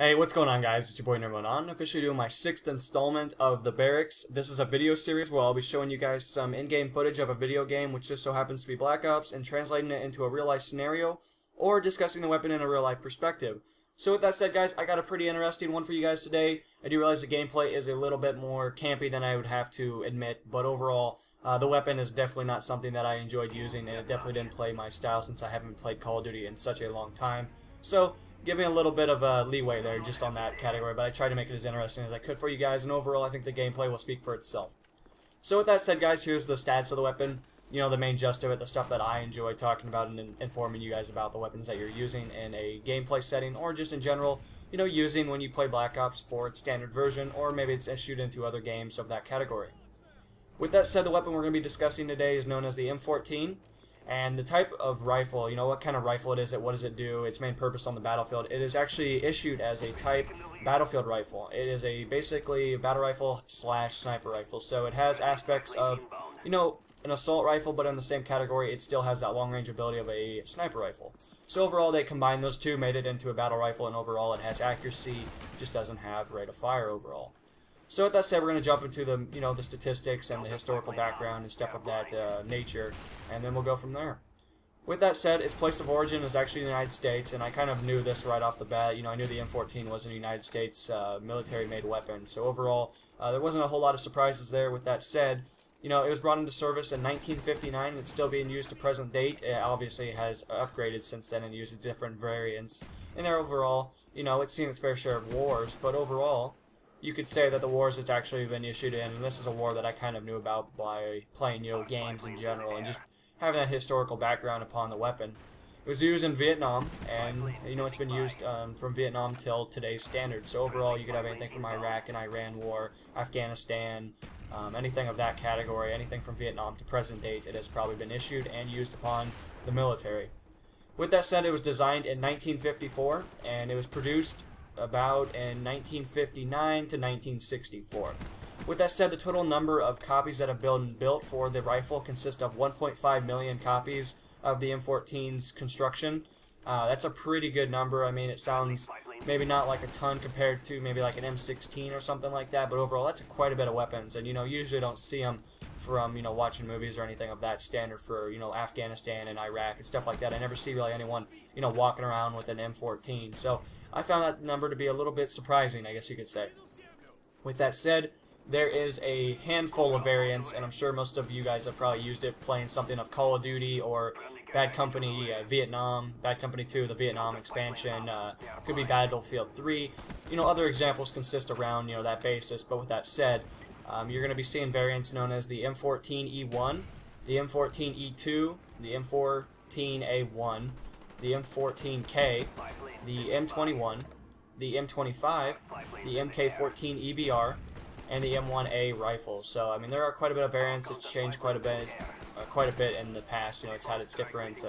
Hey, what's going on, guys? It's your boy Nerman, officially doing my 6th installment of the Barracks. This is a video series where I'll be showing you guys some in-game footage of a video game which just so happens to be Black Ops and translating it into a real-life scenario or discussing the weapon in a real-life perspective. So with that said, guys, I got a pretty interesting one for you guys today. I do realize the gameplay is a little bit more campy than I would have to admit, but overall, the weapon is definitely not something that I enjoyed using, and it definitely didn't play my style since I haven't played Call of Duty in such a long time. So, giving a little bit of leeway there just on that category, but I tried to make it as interesting as I could for you guys, and overall I think the gameplay will speak for itself. So with that said, guys, here's the stats of the weapon, you know, the main gist of it, the stuff that I enjoy talking about and informing you guys about the weapons that you're using in a gameplay setting, or just in general, you know, using when you play Black Ops for its standard version, or maybe it's issued into other games of that category. With that said, the weapon we're going to be discussing today is known as the M14. And the type of rifle, you know, what kind of rifle it is, what does it do, its main purpose on the battlefield. It is actually issued as a type battlefield rifle. It is basically a battle rifle slash sniper rifle. So it has aspects of, you know, an assault rifle, but in the same category, it still has that long range ability of a sniper rifle. So overall, they combined those two, made it into a battle rifle, and overall it has accuracy, just doesn't have rate of fire overall. So with that said, we're going to jump into the, you know, the statistics and the historical background and stuff of that nature, and then we'll go from there. With that said, its place of origin is actually the United States, and I kind of knew this right off the bat. You know, I knew the M14 was a United States military-made weapon, so overall, there wasn't a whole lot of surprises there. With that said, you know, it was brought into service in 1959, and it's still being used to present date. It obviously has upgraded since then and uses different variants. And there overall, you know, it's seen its fair share of wars, but overall, you could say that the wars it's actually been issued in, and this is a war that I kind of knew about by playing, you know, games in general, and just having that historical background upon the weapon. It was used in Vietnam, and, you know, it's been used from Vietnam till today's standards. So overall, you could have anything from Iraq and Iran war, Afghanistan, anything of that category, anything from Vietnam to present date, it has probably been issued and used upon the military. With that said, it was designed in 1954, and it was produced about in 1959 to 1964. With that said, the total number of copies that have been built for the rifle consist of 1.5 million copies of the M14's construction. That's a pretty good number. I mean, it sounds maybe not like a ton compared to maybe like an M16 or something like that, but overall that's quite a bit of weapons, and you know, usually don't see them from, you know, watching movies or anything of that standard for, you know, Afghanistan and Iraq and stuff like that. I never see really anyone, you know, walking around with an M14, so I found that number to be a little bit surprising, I guess you could say. With that said, there is a handful of variants, and I'm sure most of you guys have probably used it playing something of Call of Duty or Bad Company Vietnam, Bad Company 2, the Vietnam expansion, could be Battlefield 3. You know, other examples consist around, you know, that basis, but with that said, you're going to be seeing variants known as the M14E1, the M14E2, the M14A1, the M14K, the M21, the M25, the MK14 EBR, and the M1A rifle. So I mean, there are quite a bit of variants. It's changed quite a bit in the past. You know, it's had its different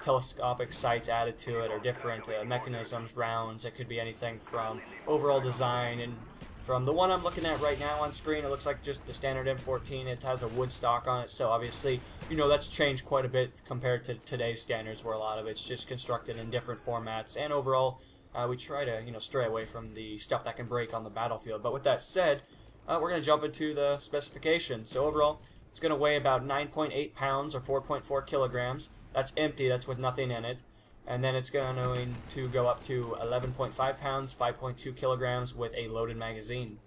telescopic sights added to it, or different mechanisms, rounds. It could be anything from overall design, and from the one I'm looking at right now on screen, it looks like just the standard M14. It has a wood stock on it, so obviously, you know, that's changed quite a bit compared to today's standards, where a lot of it's just constructed in different formats. And overall, we try to, you know, stray away from the stuff that can break on the battlefield. But with that said, we're going to jump into the specifications. So overall, it's going to weigh about 9.8 pounds or 4.4 kilograms. That's empty, that's with nothing in it. And then it's going to go up to 11.5 pounds, 5.2 kilograms with a loaded magazine.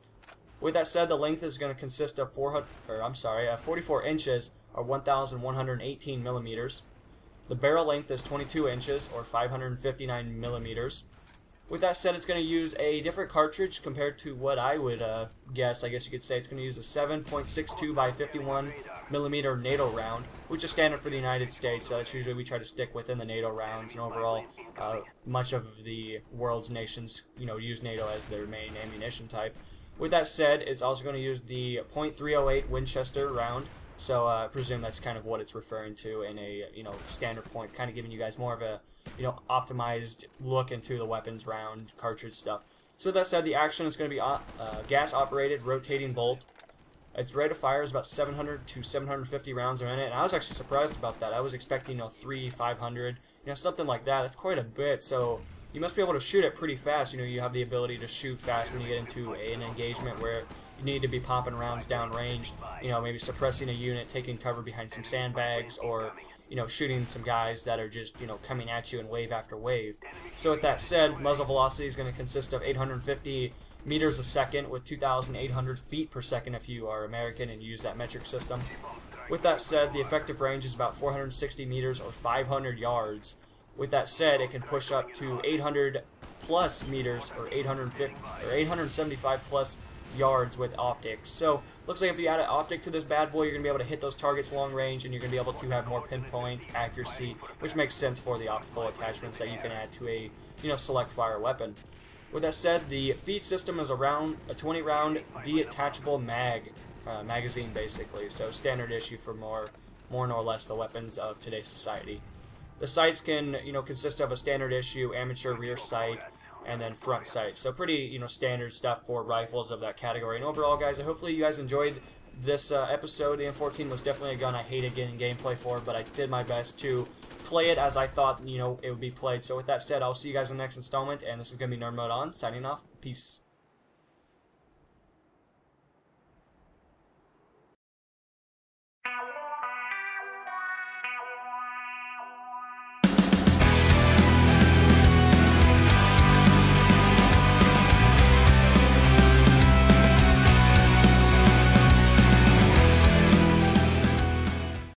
With that said, the length is going to consist of 44 inches or 1,118 millimeters. The barrel length is 22 inches or 559 millimeters. With that said, it's going to use a different cartridge compared to what I would guess. I guess you could say it's going to use a 7.62 by 51 millimeter NATO round, which is standard for the United States. That's usually we try to stick within the NATO rounds, and overall, much of the world's nations, you know, use NATO as their main ammunition type. With that said, it's also going to use the .308 Winchester round. So I presume that's kind of what it's referring to in a, you know, standard point, kind of giving you guys more of a, you know, optimized look into the weapons round cartridge stuff. So that said, the action is going to be gas-operated rotating bolt. Its rate of fire is about 700 to 750 rounds a minute, and I was actually surprised about that. I was expecting, you know, 300, 500, you know, something like that. That's quite a bit. So you must be able to shoot it pretty fast. You know, you have the ability to shoot fast when you get into an engagement where you need to be popping rounds downrange, you know, maybe suppressing a unit, taking cover behind some sandbags, or, you know, shooting some guys that are just, you know, coming at you in wave after wave. So with that said, muzzle velocity is going to consist of 850 meters a second with 2,800 feet per second if you are American and use that metric system. With that said, the effective range is about 460 meters or 500 yards. With that said, it can push up to 800 plus meters or 850 or 875 plus yards with optics. So looks like if you add an optic to this bad boy, you're gonna be able to hit those targets long range, and you're gonna be able to have more pinpoint accuracy, which makes sense for the optical attachments that you can add to a, you know, select fire weapon. With that said, the feed system is around a 20-round detachable magazine basically, so standard issue for more nor less the weapons of today's society. The sights can, you know, consist of a standard issue amateur rear sight and then front sight. So pretty, you know, standard stuff for rifles of that category. And overall, guys, hopefully you guys enjoyed this episode. The M14 was definitely a gun I hated getting gameplay for, but I did my best to play it as I thought, you know, it would be played. So with that said, I'll see you guys in the next installment, and this is going to be Nerd Mode On, signing off. Peace.